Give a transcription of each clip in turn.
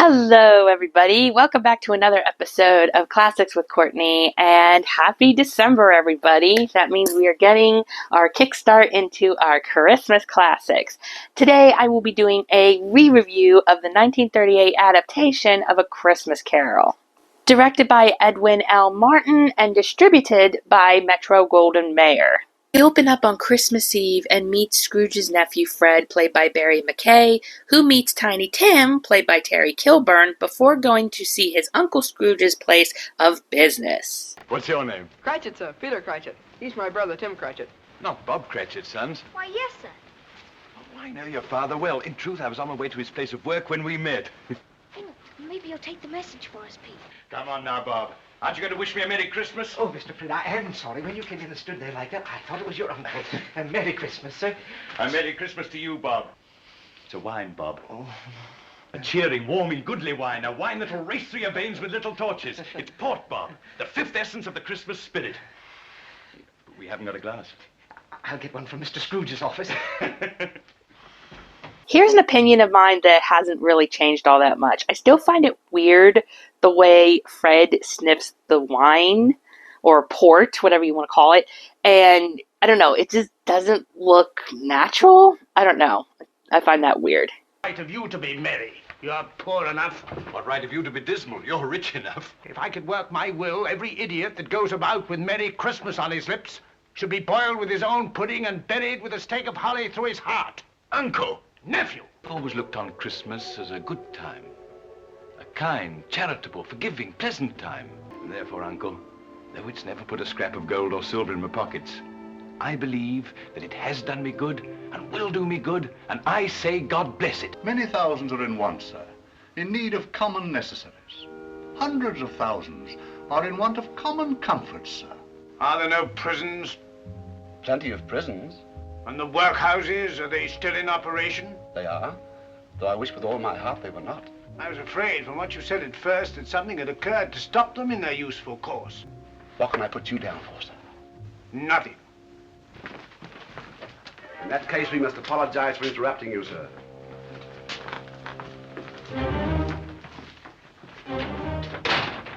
Hello, everybody. Welcome back to another episode of Classics with Courtney, and happy December, everybody. That means we are getting our kickstart into our Christmas classics. Today, I will be doing a re-review of the 1938 adaptation of A Christmas Carol. Directed by Edwin L. Martin and distributed by Metro-Goldwyn-Mayer. We open up on Christmas Eve and meet Scrooge's nephew Fred, played by Barry McKay, who meets Tiny Tim, played by Terry Kilburn, before going to see his Uncle Scrooge's place of business. What's your name? Cratchit, sir. Peter Cratchit. He's my brother, Tim Cratchit. Not Bob Cratchit, sons. Why, yes, sir. Oh, I know your father well. In truth, I was on my way to his place of work when we met. Oh, maybe you'll take the message for us, Pete. Come on now, Bob. Aren't you going to wish me a Merry Christmas? Oh, Mr. Flynn, I am sorry. When you came in and stood there like that, I thought it was your uncle. And Merry Christmas, sir. A Merry Christmas to you, Bob. It's a wine, Bob. Oh. A cheering, warming, goodly wine. A wine that'll race through your veins with little torches. It's port, Bob. The fifth essence of the Christmas spirit. But we haven't got a glass. I'll get one from Mr. Scrooge's office. Here's an opinion of mine that hasn't really changed all that much. I still find it weird the way Fred sniffs the wine, or port, whatever you want to call it, and I don't know, it just doesn't look natural. I don't know. I find that weird. Right of you to be merry. You're poor enough. What right of you to be dismal? You're rich enough. If I could work my will, every idiot that goes about with Merry Christmas on his lips should be boiled with his own pudding and buried with a stake of holly through his heart. Uncle, nephew. I've always looked on Christmas as a good time. A kind, charitable, forgiving, pleasant time. And therefore, Uncle, though it's never put a scrap of gold or silver in my pockets, I believe that it has done me good and will do me good, and I say God bless it. Many thousands are in want, sir, in need of common necessaries. Hundreds of thousands are in want of common comforts, sir. Are there no prisons? Plenty of prisons. And the workhouses, are they still in operation? They are, though I wish with all my heart they were not. I was afraid from what you said at first that something had occurred to stop them in their useful course. What can I put you down for, sir? Nothing. In that case, we must apologize for interrupting you, sir.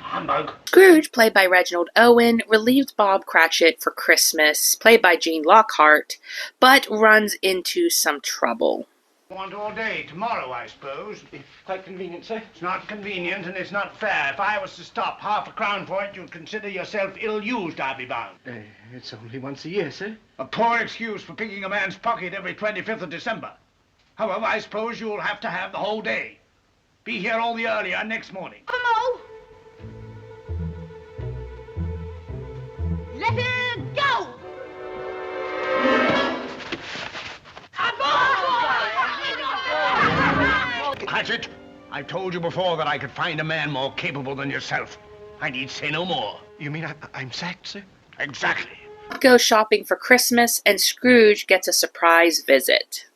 Humbug. Scrooge, played by Reginald Owen, relieves Bob Cratchit for Christmas, played by Gene Lockhart, but runs into some trouble. Want all day tomorrow, I suppose. Quite convenient, sir. It's not convenient and it's not fair. If I was to stop half a crown for it, you'd consider yourself ill-used, I'll be bound. It's only once a year, sir. A poor excuse for picking a man's pocket every 25th of December. However, I suppose you'll have to have the whole day. Be here all the earlier next morning. Come Let it go! Cratchit, I've told you before that I could find a man more capable than yourself. I need say no more. You mean I'm sacked, sir? Exactly. Bob goes shopping for Christmas, and Scrooge gets a surprise visit.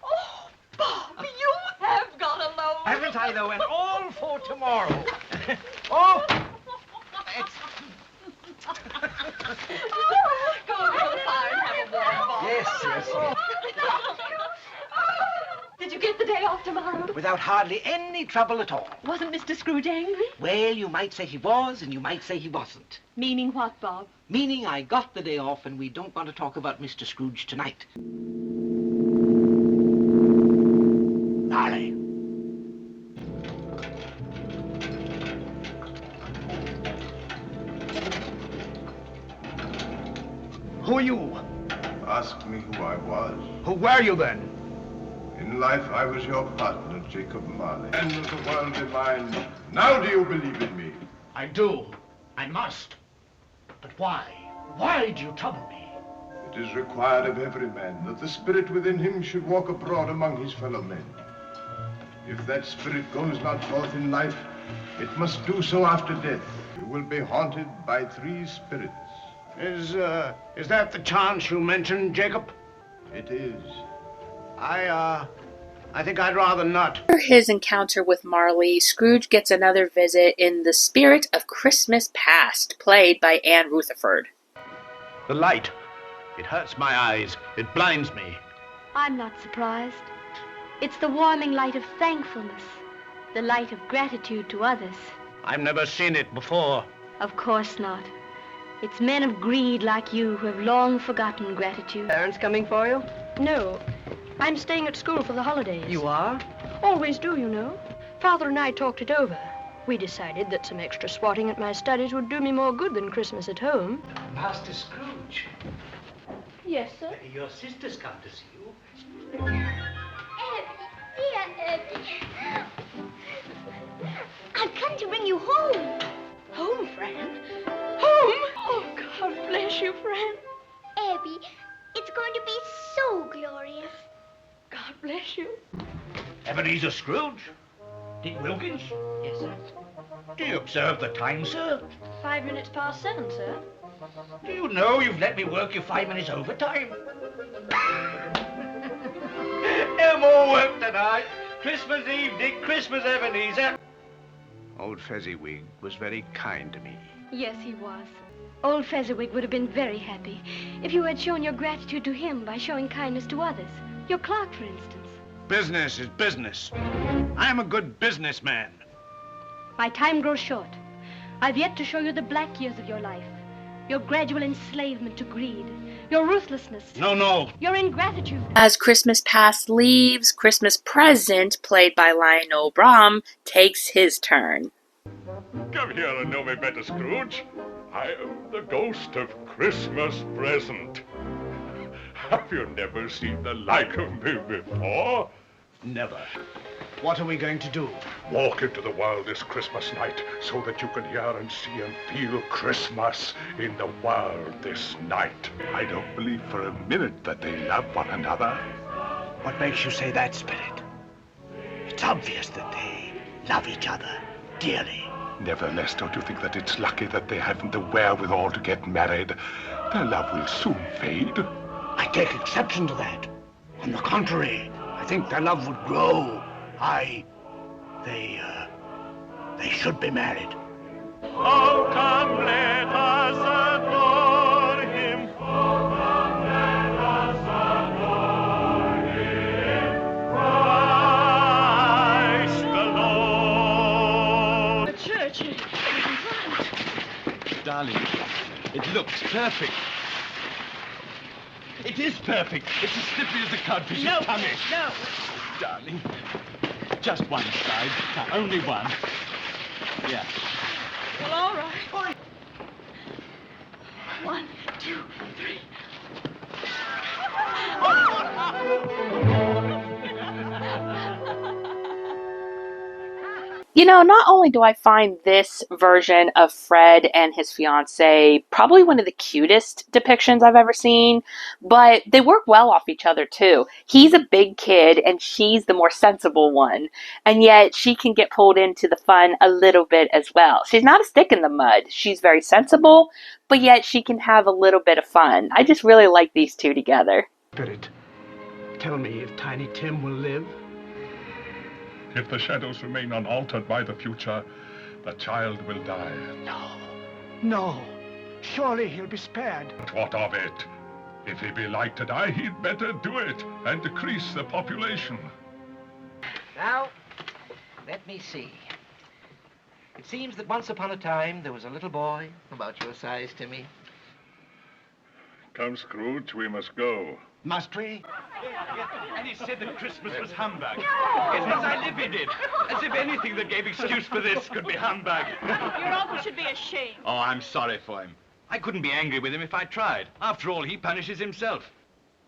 Oh, Bob, you have got a load. Haven't I, though? And all for tomorrow. Oh! Go over to the fire and have a warm Bob. Yes. Did you get the day off tomorrow? Without hardly any trouble at all. Wasn't Mr. Scrooge angry? Well, you might say he was, and you might say he wasn't. Meaning what, Bob? Meaning I got the day off, and we don't want to talk about Mr. Scrooge tonight. Molly. Who are you? Ask me who I was. Who were you then? In life, I was your partner, Jacob Marley. And of the world divine. Now do you believe in me? I do. I must. But why? Why do you trouble me? It is required of every man that the spirit within him should walk abroad among his fellow men. If that spirit goes not forth in life, it must do so after death. You will be haunted by 3 spirits. Is that the chance you mentioned, Jacob? It is. I think I'd rather not. After his encounter with Marley, Scrooge gets another visit in The Spirit of Christmas Past, played by Anne Rutherford. The light. It hurts my eyes. It blinds me. I'm not surprised. It's the warming light of thankfulness, the light of gratitude to others. I've never seen it before. Of course not. It's men of greed like you who have long forgotten gratitude. Parents coming for you? No, I'm staying at school for the holidays. You are? Always do, you know. Father and I talked it over. We decided that some extra swatting at my studies would do me more good than Christmas at home. Master Scrooge. Yes, sir. Your sister's come to see you. Dear Abby. I've come to bring you home. Home, Fran? Home? Oh, God bless you, Fran. Abby, it's going to be so glorious. God bless you. Ebenezer Scrooge? Dick Wilkins? Yes, sir. Do you observe the time, sir? 5 minutes past 7, sir. Do you know you've let me work you 5 minutes overtime? No more work tonight. Christmas Eve, Dick. Christmas, Ebenezer. Old Fezziwig was very kind to me. Yes, he was. Old Fezziwig would have been very happy if you had shown your gratitude to him by showing kindness to others. Your clerk, for instance. Business is business. I'm a good businessman. My time grows short. I've yet to show you the black years of your life. Your gradual enslavement to greed. Your ruthlessness. No. Your ingratitude. As Christmas Past leaves, Christmas Present, played by Lionel Brom, takes his turn. Come here and know me better, Scrooge. I am the ghost of Christmas Present. Have you never seen the like of me before? Never. What are we going to do? Walk into the world this Christmas night so that you can hear and see and feel Christmas in the world this night. I don't believe for a minute that they love one another. What makes you say that, Spirit? It's obvious that they love each other dearly. Nevertheless, don't you think that it's lucky that they haven't the wherewithal to get married? Their love will soon fade. I take exception to that. On the contrary, I think their love would grow. They should be married. Oh, come, let us adore him. Oh, come, let us adore him. Christ the Lord. The church is right. Darling, it looks perfect. It is perfect. It's as slippery as a codfish's tummy. No. Darling, just one side. Now, only one. Yeah. Well, all right. 1, 2, 3. You know, not only do I find this version of Fred and his fiancée probably one of the cutest depictions I've ever seen, but they work well off each other too. He's a big kid and she's the more sensible one, and yet she can get pulled into the fun a little bit as well. She's not a stick in the mud. She's very sensible, but yet she can have a little bit of fun. I just really like these two together. Spirit, tell me if Tiny Tim will live. If the shadows remain unaltered by the future, the child will die. No. Surely he'll be spared. But what of it? If he be like to die, he'd better do it and decrease the population. Now, let me see. It seems that once upon a time there was a little boy about your size, Timmy. Come, Scrooge, we must go. Must we? And he said that Christmas was humbug. Yes, as I live he did. As if anything that gave excuse for this could be humbug. Your uncle should be ashamed. Oh, I'm sorry for him. I couldn't be angry with him if I tried. After all, he punishes himself.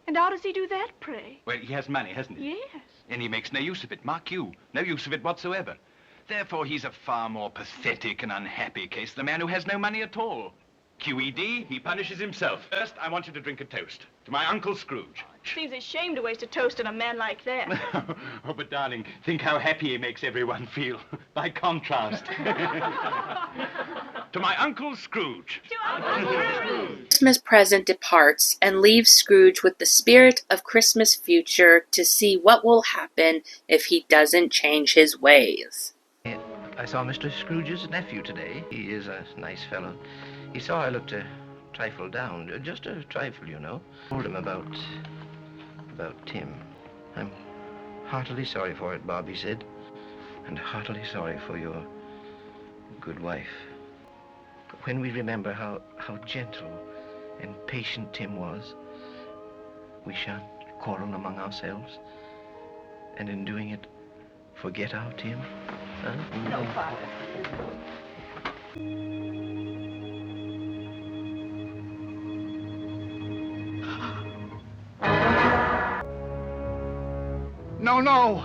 And how does he do that, pray? Well, he has money, hasn't he? Yes. And he makes no use of it, mark you. No use of it whatsoever. Therefore, he's a far more pathetic and unhappy case than the man who has no money at all. QED, he punishes himself. First, I want you to drink a toast. To my Uncle Scrooge. Seems a shame to waste a toast on a man like that. Oh, but darling, think how happy he makes everyone feel. By contrast. To my Uncle Scrooge. To Uncle Scrooge. Christmas Present departs and leaves Scrooge with the spirit of Christmas future to see what will happen if he doesn't change his ways. I saw Mr. Scrooge's nephew today. He is a nice fellow. He saw I looked a trifle down. Just a trifle, you know. Told him about Tim. I'm Heartily sorry for it, Bob, he said. And heartily sorry for your good wife. But when we remember how gentle and patient Tim was, we shan't quarrel among ourselves. And in doing it, forget our Tim. Huh? No, Father. No, no.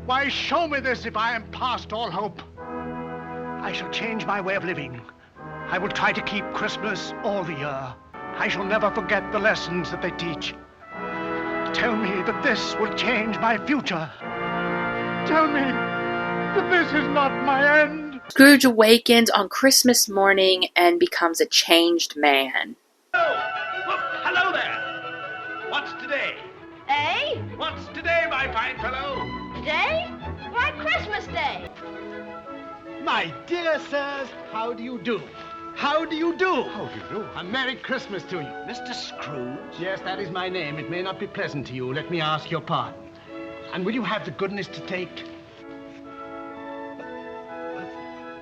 Why show me this if I am past all hope? I shall change my way of living. I will try to keep Christmas all the year. I shall never forget the lessons that they teach. Tell me that this will change my future. Tell me that this is not my end. Scrooge awakens on Christmas morning and becomes a changed man. Hello there. What's today? Eh? What's today, my fine fellow? Today? Why, Christmas Day. My dear sirs, how do you do? How do you do? How do you do? A Merry Christmas to you. Mr. Scrooge? Yes, that is my name. It may not be pleasant to you. Let me ask your pardon. And will you have the goodness to take...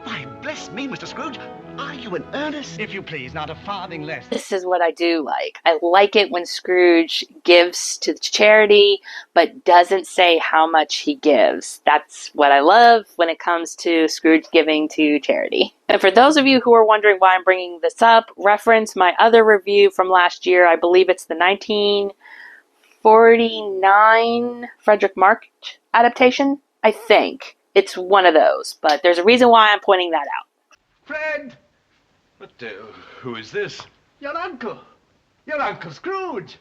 Why, bless me, Mr. Scrooge. Are you in earnest? If you please, not a farthing less. This is what I do like. I like it when Scrooge gives to charity, but doesn't say how much he gives. That's what I love when it comes to Scrooge giving to charity. And for those of you who are wondering why I'm bringing this up, reference my other review from last year. I believe it's the 1949 Frederick March adaptation. I think it's one of those, but there's a reason why I'm pointing that out. Fred! But who is this? Your uncle. Your Uncle Scrooge.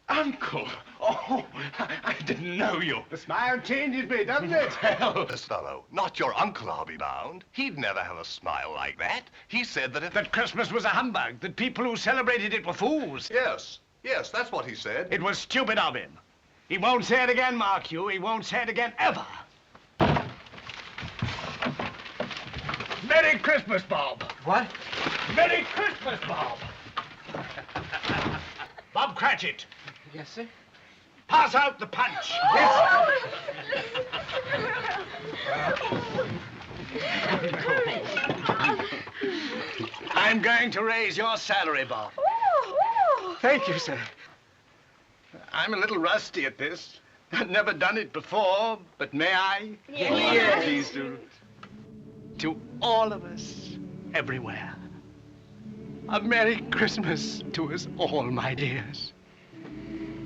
Uncle! Oh, I didn't know you. The smile changes me, doesn't it? Well, This fellow, not your uncle, I'll be bound. He'd never have a smile like that. He said that if... That Christmas was a humbug, that people who celebrated it were fools. Yes, that's what he said. It was stupid of him. He won't say it again, mark you. He won't say it again, ever. Merry Christmas, Bob. What? Merry Christmas, Bob. Bob Cratchit, Yes, sir? pass out the punch. I'm going to raise your salary, Bob. Thank you, sir. I'm a little rusty at this. I've never done it before, but may I? Yes. Please do. To all of us, everywhere, a Merry Christmas to us all, my dears.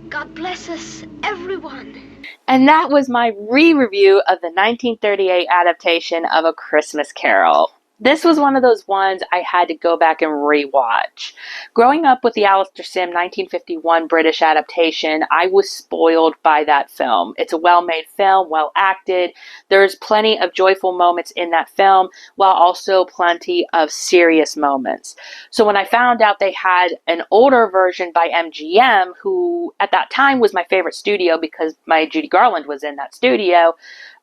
God bless us, everyone. And that was my re-review of the 1938 adaptation of A Christmas Carol. This was one of those ones I had to go back and re-watch. Growing up with the Alastair Sim 1951 British adaptation, I was spoiled by that film. It's a well-made film, well acted. There's plenty of joyful moments in that film, while also plenty of serious moments. So when I found out they had an older version by MGM, who at that time was my favorite studio because my Judy Garland was in that studio,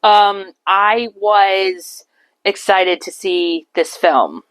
I was excited to see this film,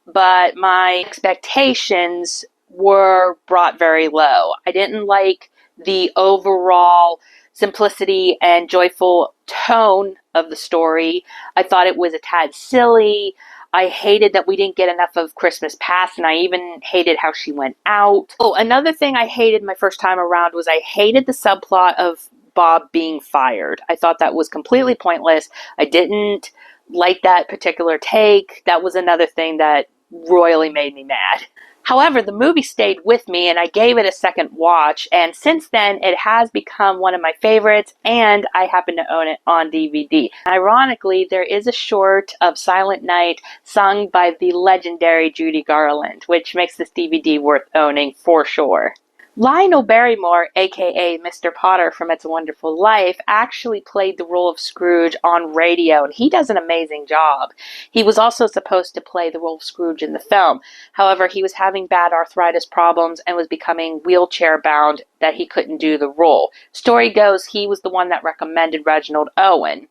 but my expectations were brought very low. I didn't like the overall simplicity and joyful tone of the story. I thought it was a tad silly. I hated that we didn't get enough of Christmas Past, and I even hated how she went out. Oh, another thing I hated my first time around was I hated the subplot of Bob being fired. I thought that was completely pointless. I didn't like that particular take. That was another thing that royally made me mad. However, the movie stayed with me and I gave it a second watch, and since then it has become one of my favorites, and I happen to own it on DVD. Ironically, there is a short of Silent Night sung by the legendary Judy Garland, which makes this DVD worth owning for sure. Lionel Barrymore, aka Mr. Potter from It's a Wonderful Life, actually played the role of Scrooge on radio, and he does an amazing job. He was also supposed to play the role of Scrooge in the film. However, he was having bad arthritis problems and was becoming wheelchair bound that he couldn't do the role. Story goes he was the one that recommended Reginald Owen.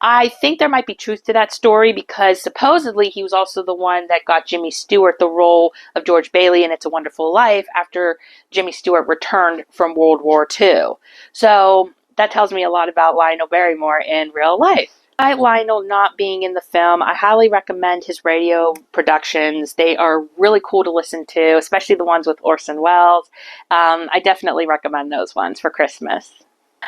I think there might be truth to that story because supposedly he was also the one that got Jimmy Stewart the role of George Bailey in It's a Wonderful Life after Jimmy Stewart returned from World War II. So that tells me a lot about Lionel Barrymore in real life. Despite Lionel not being in the film, I highly recommend his radio productions. They are really cool to listen to, especially the ones with Orson Welles. I definitely recommend those ones for Christmas.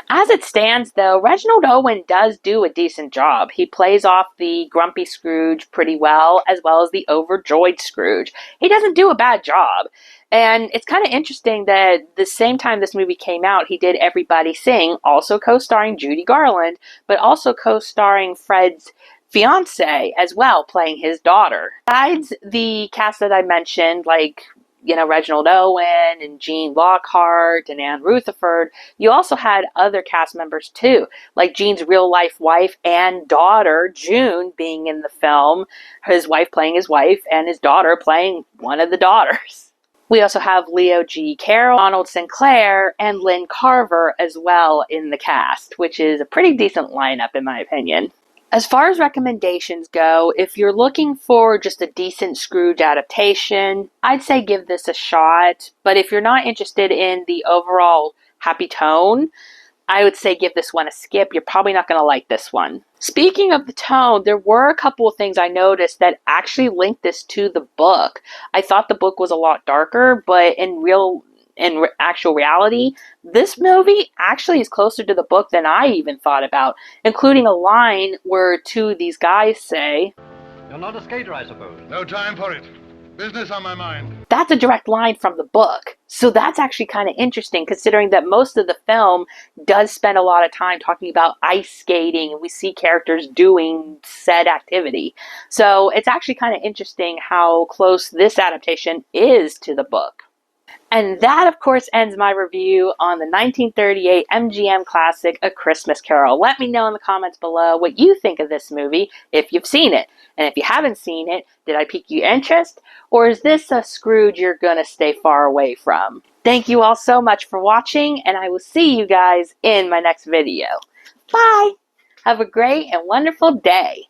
As it stands, though, Reginald Owen does do a decent job. He plays off the grumpy Scrooge pretty well as the overjoyed Scrooge. He doesn't do a bad job. And it's kind of interesting that the same time this movie came out, he did Everybody Sing, also co-starring Judy Garland, but also co-starring Fred's fiance as well, playing his daughter. Besides the cast that I mentioned, like Reginald Owen and Gene Lockhart and Anne Rutherford, you also had other cast members too, like Gene's real life wife and daughter, June, being in the film, his wife playing his wife and his daughter playing one of the daughters. We also have Leo G. Carroll, Donald Sinclair, and Lynn Carver as well in the cast, which is a pretty decent lineup in my opinion. As far as recommendations go, if you're looking for just a decent Scrooge adaptation, I'd say give this a shot. But if you're not interested in the overall happy tone, I would say give this one a skip. You're probably not going to like this one. Speaking of the tone, there were a couple of things I noticed that actually linked this to the book. I thought the book was a lot darker, but in actual reality, this movie actually is closer to the book than I even thought about, including a line where two of these guys say, "You're not a skater, I suppose." No time for it. Business on my mind. That's a direct line from the book. So that's actually kind of interesting, considering that most of the film does spend a lot of time talking about ice skating, and we see characters doing said activity. So it's actually kind of interesting how close this adaptation is to the book. And that, of course, ends my review on the 1938 MGM classic, A Christmas Carol. Let me know in the comments below what you think of this movie, if you've seen it. And if you haven't seen it, did I pique your interest? Or is this a Scrooge you're going to stay far away from? Thank you all so much for watching, and I will see you guys in my next video. Bye! Have a great and wonderful day.